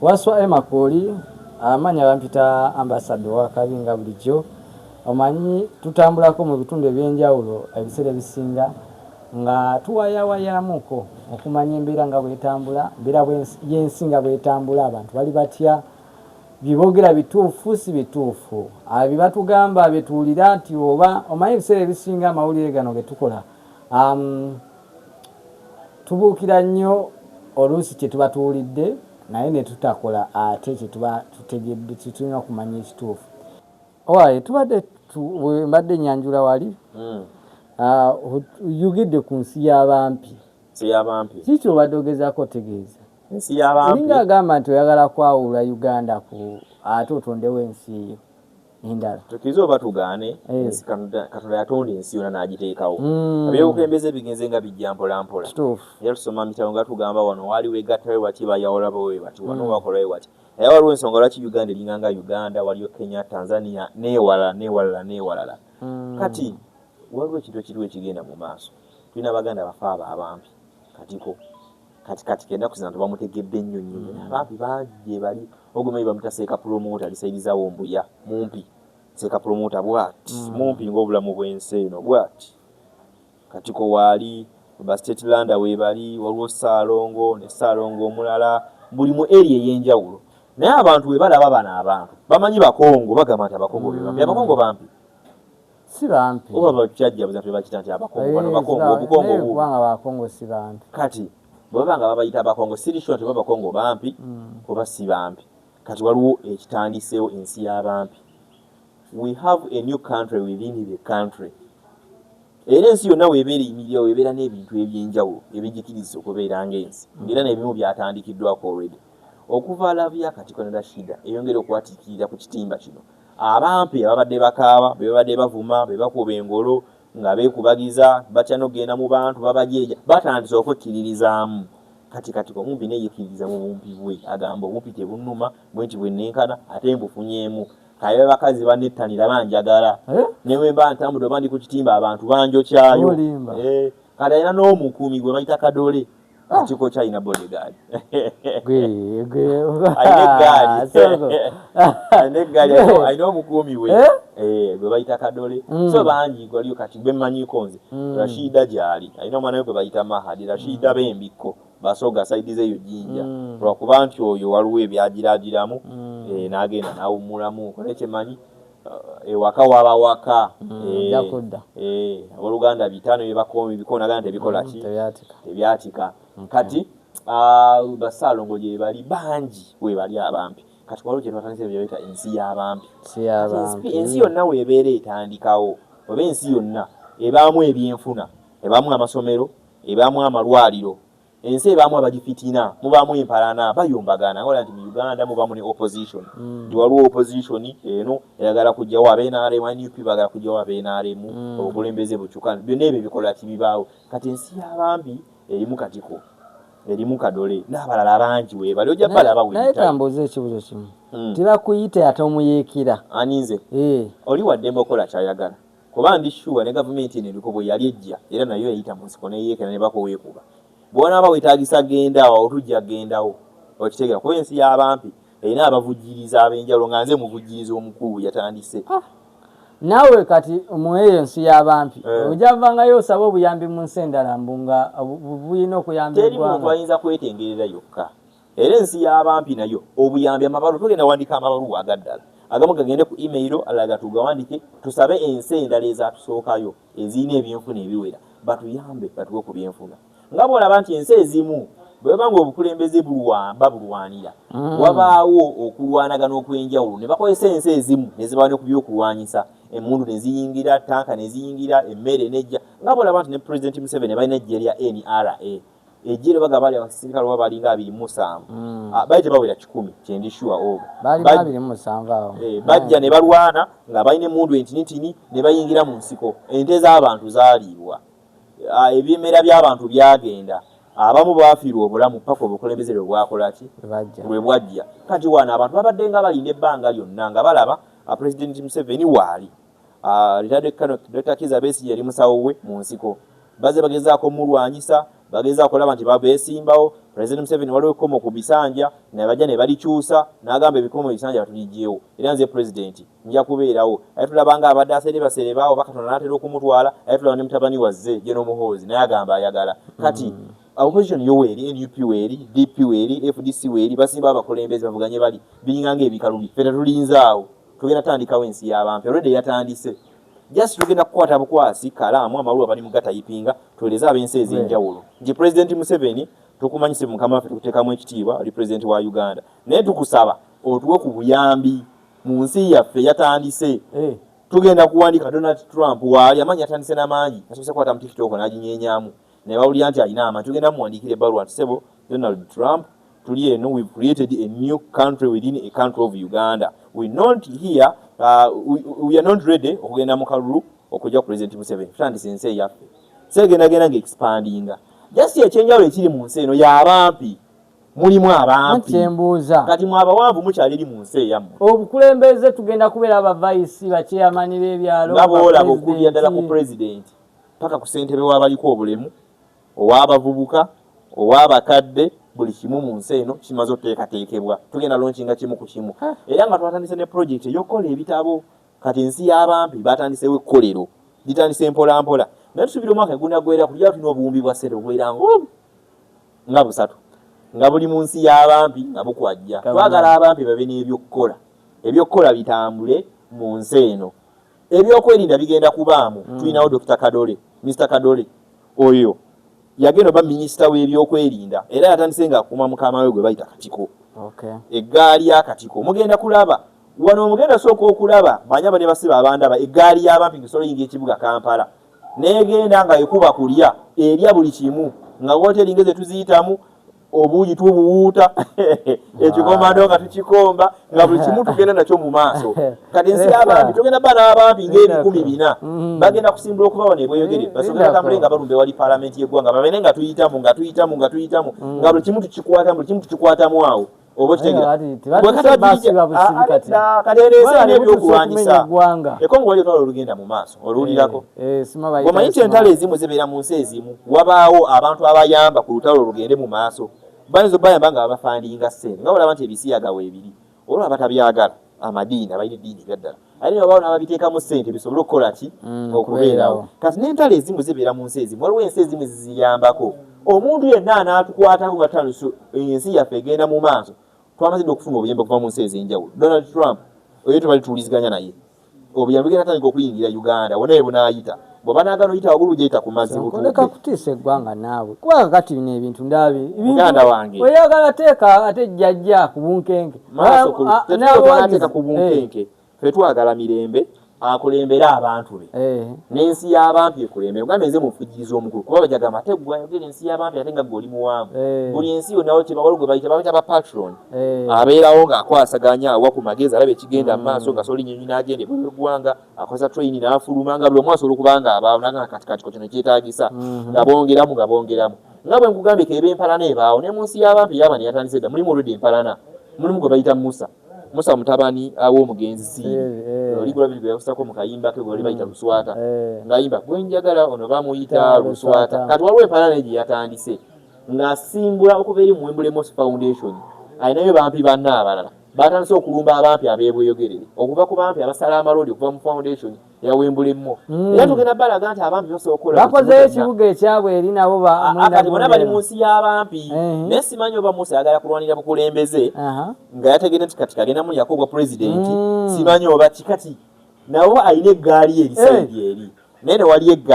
Waswa Emakoli amanya bampita ambassador wa Kabinga bulijjo omanyi tutambulako mu bitundu ebyenjawulo ebiseera ebisinga nga tuwayawayamuko okumanya embeera nga bwetambula embeera y'ensi nga bwetambula abantu bali batya bibogera bituufu si bituufu bye batugamba betuwulira nti oba omanyi ebiseera ebisinga amawulire gano ge tukola tubuukira nnyo oluusi kye tuba tuwulidde naye ne tutakola ate kye tuba tutegedde tulina okumanya ekituufu. Owaye tubadde mbadde nyanjula wali yugidde ku nsi y'abampi. Kiki obadde ogezaako otegeeza? Ensi y'abampi olinga agamba nti oyagala kwawula Uganda ku ate otondewo ensi eyo endala. Tukize oba tugaane ensi Katonda yatonda ensi yonna n'agiteekawo. Ebyobukulembeze bigenze nga bijja mpola mpola. Era tusoma mu bitabo nga tugamba wano waaliwo egattawe wati bayawula we bati wano bakolawe wati. Naye waliwo ensonga lwaki Uganda eringanga Uganda, waliyo Kenya, Tanzania n'ewalala. Kati waliwo ekintu ekiriwo ekigenda mu maaso. Tulina Abaganda bafa abampi katiko. Kati kenda kuzina tubamutegedde nnyo nnyo. Abampi bangi bali ogumanyi bamuta Seeka Promota alisaidizawo Mbuya mumpi. Seeka Promota bwati mumpi ng'obulamu bw'ensi eno bwati. Katiko waali ba State Land weebali waliwo Ssaalongo ne Ssaalongo omulala buli mu area ey'enjawulo. Naye abantu bwe balaba bano abantu bamanyi Bakongo bagamba nti Abakongo be bampi. Abakongo bampi si bampi oba bakyajja buza tebakita nti Abakongo bano Bakongo obukongo kubanga Bakongo si bampi. Kati bwebanga babayita Abakongo siri sure nti Bakongo bampi oba si bampi. Kati waliwo ekitandiseewo ensi y'abampi. We have a new country within the country. Era ensi yonna weebeera eyimirira weebeera n'ebintu ebyenjawulo ebigikiriza okubeera ng'ensi ng'era n'ebimu byatandikiddwako already. Okuva Labia Katiko ne Rashida eyongera okwatiikirira ku kitimba kino. Abampi ababadde bakaaba be babadde bavuma be bakuba engolo nga beekubagiza batya n'ogenda mu bantu babajeeja batandise okwekkiririzaamu. Kati omumpi neyekkiririza mu bumpi bwe agamba obumpi tebunnuma bwe nti bwennenkana ate mbufunyeemu. Kaye bakazi bannettanira banjagala. Ne bwe mba ntambudde oba ndi ku kitimba abantu banjokyayo. Kati alina n'omukuumi gwe bayita Kadole. Katiko kyalina bodyguard. Alina omukuumi we gwe bayita Kadole. So bangi waliyo kati gwe mmanyiko nze. Rashida gyali alina omwana we gwe bayita Mahadi. Rashida b'embikko basoga saidi zeyo Jinja. Lwakuba nti oyo waliwo ebyagiraagiramu n'agenda n'awummulamu. Kole kyemanyi ewaka wabawaka Oluganda bitaano byebakomi bikoonagana tebikola ki tebyatika. Kati Bassaalongo gye bali bangi we bali abampi. Kati waliwo kye twatandise bye bayita ensi y'abampi. Ensi yonna weebeera etandikawo oba ensi yonna ebaamu ebyenfuna ebaamu amasomero ebaamu amalwaliro. Ensi ebaamu abagifitina mubaamu empalana bayombagana ngola nti mu Uganda mubaamu ne opposition. Nti waliwo opposition eno eyagala kujjawo ab'NRM NUP bagala kujjawo ab'NRM obukulembeze bukyukana byonna ebyo bikola kibibaawo. Kati ensi y'abampi erimu Katiko erimu Kadole n'abalala bangi weebali ojja balaba we. Naye tambuza ekibuzo kimu tebakuyita ate omuyeekera aninze oli waddembe okola kyayagala kuba ndi sure ne gavumenti eno eriko bwe yali ejja era nayo yayita mu nsiko neyeekera ne bakoweekuba. Bwona aba wetaagisa genda awo tujja gendawo okitegeera kuba ensi y'abampi erina abavujjiriza ab'enjawulo nga nze muvujjiriza omukulu yatandise. Naawe kati mueyo ensi y'abampi ojjavangayo osaba obuyambi mu nsi endala mbunga bulina okuyamba teri muntu ayinza kwetengerera yokka. Era ensi y'abampi nayo obuyambi amabaluwa tugenda wandika amabaluwa agaddala agamu gagende ku email alaga tugawandike tusabe ensi endala ezatusookayo ezirina ebyenfuna ebiwera batuyambe batuwe ku byenfuna. Nga bw'olaba nti ensi ezimu bwe banga obukulembeze bulwanira wabaawo okulwanagana okw'enjawulo ne bakozesa ensi ezimu ne ziba ne ku by'okulwanyisa emmundu ne ziyingira tanka ne ziyingira emmere nejja. Nga bw'olaba nti ne Pulezidenti Museveni balina ejje lya NRA ejje lye bagamba bali abasirikale oba balinga 27 baite bawera 10 kyendi sure obo bali 27 awo bajja ne balwana nga balina emmundu entinitini ne bayingira mu nsiko ente z'abantu zaaliibwa ebimera by'abantu byagenda abamu baafiirwa obulamu paka obukulembeze lwe bwakola ki lwe bwajja. Kati wano abantu babadde nga balina ebbanga lyonna nga balaba Pulezidenti Museveni waali Dr. Kizza Besigye yali musawo we mu nsiko bazze bagezaako mulwanyisa bageza okulaba nti babeesimbawo. President Museveni waliwo ekkomo ku bisanja naye bajja ne balikyusa n'agamba ebikomo ebisanja batuliggyewo era nze president nja kubeerawo. Aye tulabanga abadde aserebaawo bakatonda n'atera okumutwala, aye tulaba ne mutabani wazze General Muhoozi naye agamba ayagala. Kati opposition yo weeri, NUP weeri, DP weeri, FDC weeri, basimba abakulembeze bavuganye bali biringa ng'ebikalu ffe tetulinzaawo. Tugenda tandikawo ensi y'abampi already yatandise. Just tugenda kukwata bukwasi kalaamu amaluwa bali mu gatayipinga tueleza ab'ensi ez'enjawulo nti President Museveni tukumanyise mukama waffe tukuteekamu ekitiibwa ali president wa Uganda naye tukusaba otuwe ku buyambi mu nsi yaffe yatandise. Tugenda kuwandika Donald Trump waali amanyi yatandise n'amaanyi asobose kukwata mu TikTok n'aginyeenyaamu naye bawulira nti alina amaanyi. Tugenda muwandikira ebbaluwa nti sebo Donald Trump tuli eno, we've created a new country within a country of Uganda. We not here we are not ready okugenda mu kalulu okujja ku President Museveni tutandise ensi yaffe segenda expandinga just ekyenjawulo ekiri mu nsi eno y'abampi mulimu abampi kati mu abawanvu mukyaliri mu nsi yammwe. Obukulembeze tugenda kubeera abavaisi bakyeyamani b'ebyalo nga boolaba okubya ddala ku president paka ku ssentebe w'abaliko obulemu ow'abavubuka ow'abakadde buli kimu mu nsi eno kimaze okuteekateekebwa. Tugenda launchinga kimu ku kimu era nga twatandise ne project ey'okukola ebitabo. Kati ensi y'abampi batandisewo ekkolero gitandise mpolampola naye tusubira omwaka egunaggwera kujja tulina obuwumbi bwa ssente obuwera nga 3 nga buli mu nsi y'abampi nga bukwajja. Twagala abampi babe n'ebyokukola, ebyokukola bitambule mu nsi eno. Ebyokwerinda bigenda kubaamu. Tulinawo Dr. Kadole, Mr. Kadole oyo yagenda ba minisita w'ebyokwerinda era yatandise nga akuuma mukama we gwe bayita Katiko. Eggaali ya Katiko mugenda kulaba wano, mugenda sooka okulaba banyaba ne basiba abandaba eggaali y'abampi ngisolo yinga ekibuga Kampala negenda nga ekuba kulya erya buli kimu nga hoteli ngeze tuziyitamu obuuyi tubuwuuta ekikomando nga tukikomba nga buli kimu tugenda nakyo mu maaso. Kati ensi y'abampi tugenda bana abampi ng'ebikumi 400 bagenda kusimbula okuba wano ebweyogere basogera tambule nga balumbe wali palamenti y'eggwanga babene nga tuyitamu nga buli kimu tukikwatamu buli kimu tukikwatamu awo oba kitegera kati ensi n'ebyokulwanyisa ekongo wali otwala olugenda mu maaso oluwulirako. Omanyi nti entalo ezimu zibeera mu nsi ezimu wabaawo abantu abayamba ku lutalo olugende mu maaso bayinza obayamba nga babafandinga ssente nga olaba nti ebisiyaga weebiri olwo abatabyagala amadiini abalina eddiini ebyaddala ate babaawo n'ababiteekamu ssente bisobole okukola ki okubeerawo. Kati n'entalo ezimu zibeera mu nsi ezimu waliwo ensi ezimu eziziyambako. Omuntu yenna anaatukwatako nga taluso ensi yaffe egenda mu maaso twamazidde okufuna obuyambi okuva mu nsi ez'enjawulo. Donald Trump oyo tebali tuwuliziganya naye obuyambi bugenda tandika okuyingira Uganda wona ebunaayita bw'oba naagana oyita wagulu gyeyita ku mazzi butuuleka kutiisa eggwanga naawe kuba kati bino ebintu ndabi muganda wange oyagala teeka ate jjajja ku bunkenke maaso ku bunkenke ffe twagala mirembe akulembera abantu be n'ensi y'abampi ekulembera ogamba enze mufujiriza omukulu kuba bajagamba ate gwe ayogera ensi y'abampi ate nga gwe oli muwanvu buli ensi yonna waliwo gwe bayita babita ba patron abeerawo ng'akwasaganya awa ku magezi alaba ekigenda mu maaso nga soli nnyonyi n'agenda ebweru eggwanga akozesa train n'afuluma nga buli omu asobola okuba nga abaawo nagamba katikatiko kino kyetaagisa nga bongeramu nga bwe nkugambye keeba empalana ebaawo ne mu nsi y'abampi yaba ne yatandise dda mulimu olwedde empalana mulimu gwe bayita Musa mutabani aw'omugenzi Siini oligula biri yakusako mu kayimba ke gwe bayita Luswata ng'ayimba gwe njagala ono bamuyita Luswata. Kati waliwo empalana gye yatandise ng'asimbula okuva eri mu Wembley Mosque Foundation alinayo bampi banna abalala batandise okulumba abampi ab'ebweyogerere okuva ku bampi abasala amalodi okuva mu foundation ya Wembley Mo era tugenda balaga nti abampi basobola okukola bakozeyo ekibuga ekyabwe eri nabo kati bona bali mu nsi y'abampi naye simanyi oba Musa ayagala kulwanira bukulembeze nga yategedde nti kati kagenda mu Yakobo president simanyi oba kikati nabo alina eggaali erisaidi eri naye ne wali eggaali